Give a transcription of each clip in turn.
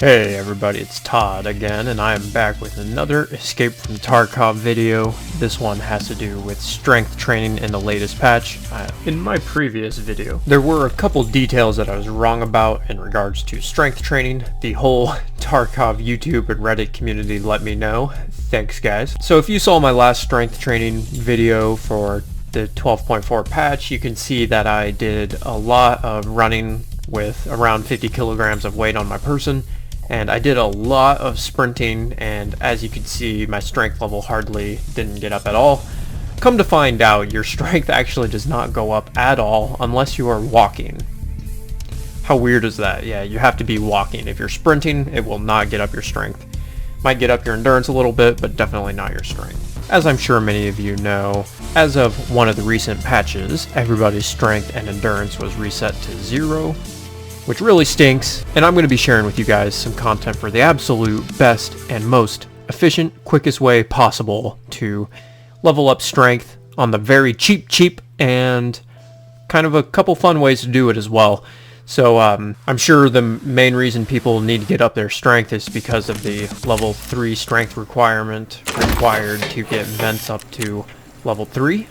Hey everybody, it's Todd again, and I am back with another Escape From Tarkov video. This one has to do with strength training in the latest patch. In my previous video, there were a couple details that I was wrong about in regards to strength training. The whole Tarkov YouTube and Reddit community let me know. Thanks guys. So if you saw my last strength training video for the 12.4 patch, you can see that I did a lot of running with around 50 kilograms of weight on my person. And I did a lot of sprinting, and as you can see, my strength level hardly didn't get up at all. Come to find out, your strength actually does not go up at all unless you are walking. How weird is that? Yeah, you have to be walking. If you're sprinting, it will not get up your strength. Might get up your endurance a little bit, but definitely not your strength. As I'm sure many of you know, as of one of the recent patches, everybody's strength and endurance was reset to 0. Which really stinks, and I'm going to be sharing with you guys some content for the absolute best and most efficient, quickest way possible to level up strength on the very cheap, and kind of a couple fun ways to do it as well. So I'm sure the main reason people need to get up their strength is because of the level 3 strength requirement required to get vents up to level 3.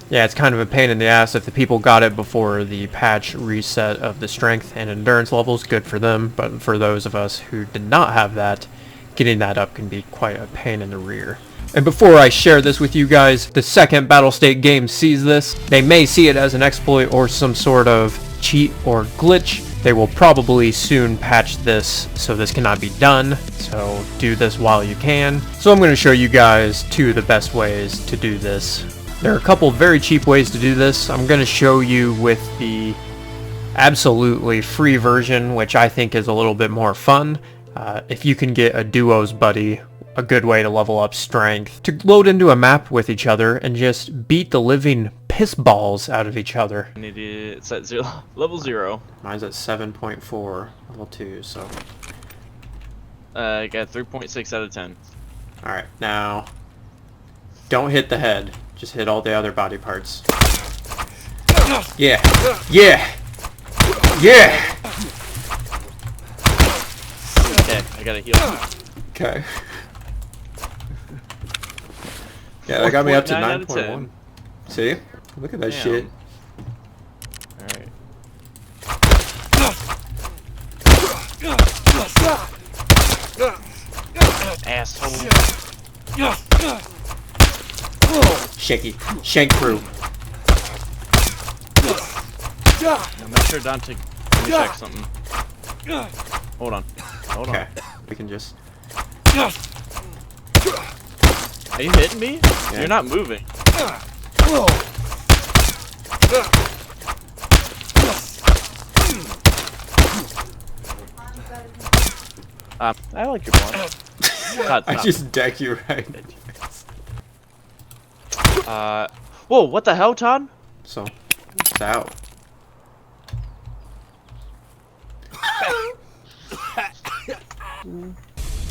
Yeah, it's kind of a pain in the ass. If the people got it before the patch reset of the strength and endurance levels, good for them. But for those of us who did not have that, getting that up can be quite a pain in the rear. And before I share this with you guys, the second Battle State game sees this. They may see it as an exploit or some sort of cheat or glitch. They will probably soon patch this, so this cannot be done. So do this while you can. So I'm going to show you guys two of the best ways to do this. There are a couple very cheap ways to do this. I'm going to show you with the absolutely free version, which I think is a little bit more fun. If you can get a duos buddy, a good way to level up strength, to load into a map with each other and just beat the living piss balls out of each other. It's at level 0. Mine's at 7.4, level 2, so... I got 3.6 out of 10. Alright, now... don't hit the head. Just hit all the other body parts. Yeah! Yeah! Yeah! Okay, I gotta heal. Okay. Yeah, that got me up to 9.1. See? Look at that shit. Alright. Asshole. Shaky. Shank through. I'm not sure Dante can check something. Hold on. Hold on. Okay. We can just... Are you hitting me? Yeah. You're not moving. I like your one. I just deck you right. Whoa, what the hell, Todd? So, it's out.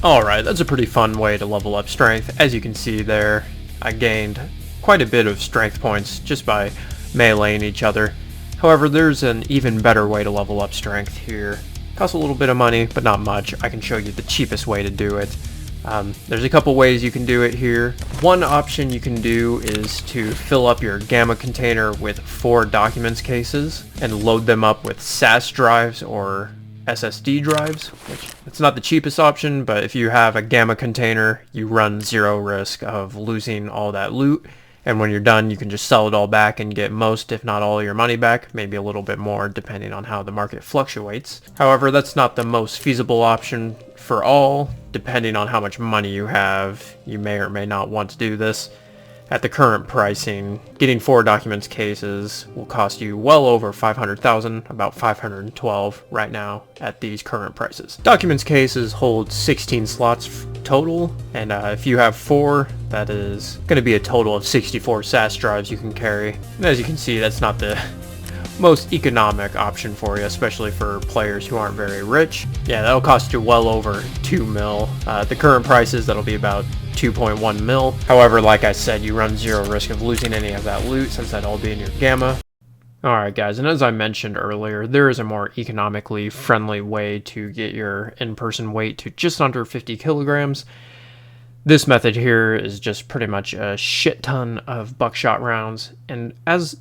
Alright, that's a pretty fun way to level up strength. As you can see there, I gained quite a bit of strength points just by meleeing each other. However, there's an even better way to level up strength here. Costs a little bit of money, but not much. I can show you the cheapest way to do it. There's a couple ways you can do it here. One option you can do is to fill up your gamma container with 4 documents cases and load them up with SAS drives or SSD drives, which it's not the cheapest option, but if you have a gamma container, you run 0 risk of losing all that loot. And when you're done, you can just sell it all back and get most, if not all, of your money back, maybe a little bit more depending on how the market fluctuates. However, that's not the most feasible option for all. Depending on how much money you have, you may or may not want to do this. At the current pricing, getting 4 documents cases will cost you well over 500,000, about 512 right now at these current prices. Documents cases hold 16 slots total, and if you have 4, that is going to be a total of 64 SAS drives you can carry. And as you can see, that's not the most economic option for you, especially for players who aren't very rich. Yeah, that'll cost you well over 2 mil. At the current prices, that'll be about 2.1 mil. However, like I said, you run 0 risk of losing any of that loot since that'll all be in your gamma. Alright guys, and as I mentioned earlier, there is a more economically friendly way to get your in-person weight to just under 50 kilograms. This method here is just pretty much a shit ton of buckshot rounds, and as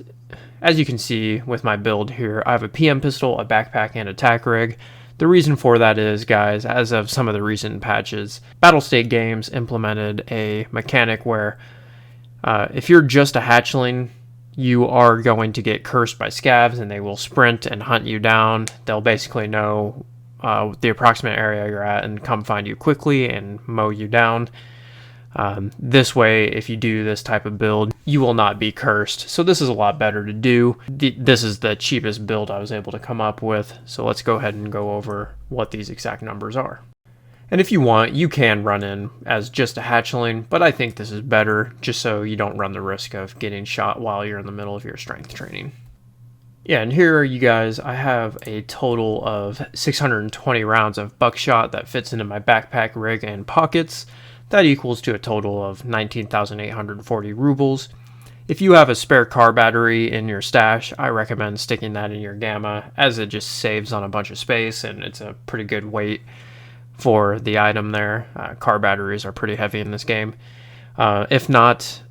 you can see with my build here, I have a PM pistol, a backpack, and a tack rig. The reason for that is, guys, as of some of the recent patches, Battlestate Games implemented a mechanic where if you're just a hatchling, you are going to get cursed by scavs and they will sprint and hunt you down. They'll basically know the approximate area you're at and come find you quickly and mow you down. This way, if you do this type of build, you will not be cursed. So this is a lot better to do. This is the cheapest build I was able to come up with. So let's go ahead and go over what these exact numbers are. And if you want, you can run in as just a hatchling, but I think this is better just so you don't run the risk of getting shot while you're in the middle of your strength training. Yeah, and here you guys, I have a total of 620 rounds of buckshot that fits into my backpack, rig, and pockets. That equals to a total of 19,840 rubles. If you have a spare car battery in your stash, I recommend sticking that in your gamma, as it just saves on a bunch of space and it's a pretty good weight for the item there. Car batteries are pretty heavy in this game. If not,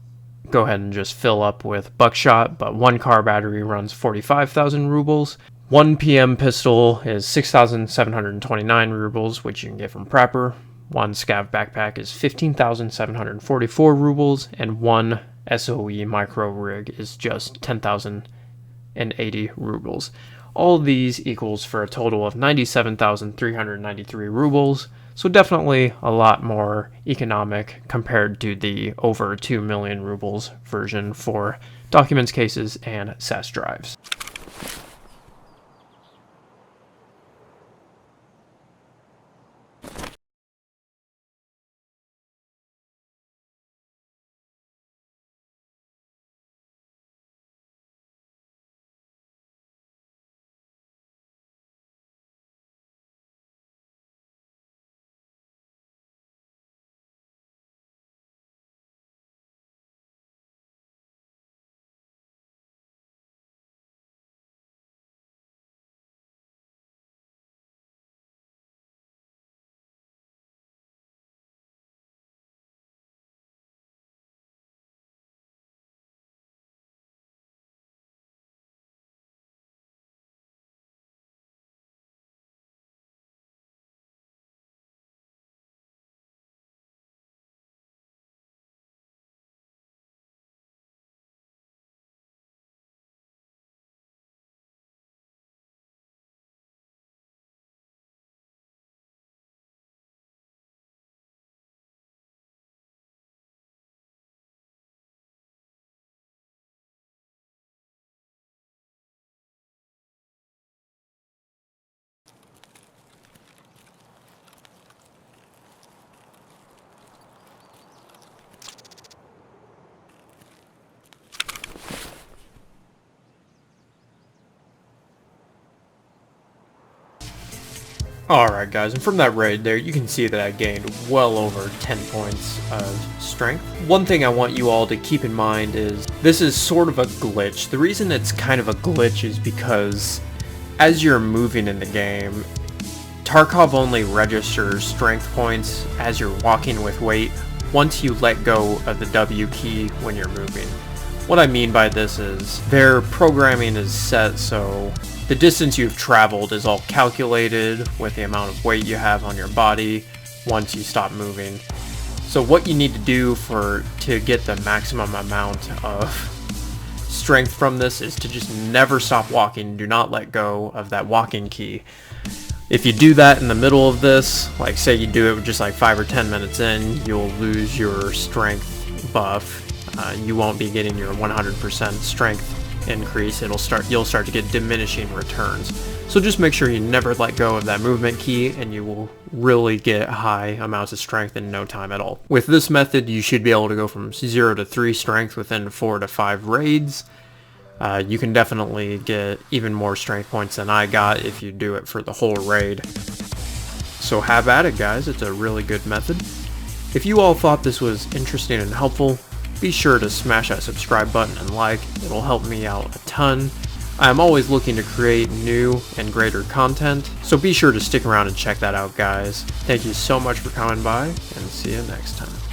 go ahead and just fill up with buckshot, but one car battery runs 45,000 rubles. One PM pistol is 6,729 rubles, which you can get from Prepper. One scav backpack is 15,744 rubles, and one SOE micro rig is just 10,080 rubles. All of these equals for a total of 97,393 rubles, so definitely a lot more economic compared to the over 2 million rubles version for documents, cases, and SAS drives. Alright guys, and from that raid there, you can see that I gained well over 10 points of strength. One thing I want you all to keep in mind is, this is sort of a glitch. The reason it's kind of a glitch is because as you're moving in the game, Tarkov only registers strength points as you're walking with weight once you let go of the W key when you're moving. What I mean by this is, their programming is set so the distance you've traveled is all calculated with the amount of weight you have on your body once you stop moving. So what you need to do to get the maximum amount of strength from this is to just never stop walking. Do not let go of that walking key. If you do that in the middle of this, like say you do it just like 5 or 10 minutes in, you'll lose your strength buff. You won't be getting your 100% strength increase. You'll start to get diminishing returns. So just make sure you never let go of that movement key and you will really get high amounts of strength in no time at all. With this method, you should be able to go from 0 to 3 strength within 4 to 5 raids. You can definitely get even more strength points than I got if you do it for the whole raid. So have at it guys, it's a really good method. If you all thought this was interesting and helpful, be sure to smash that subscribe button and like. It'll help me out a ton. I am always looking to create new and greater content, so be sure to stick around and check that out, guys. Thank you so much for coming by, and see you next time.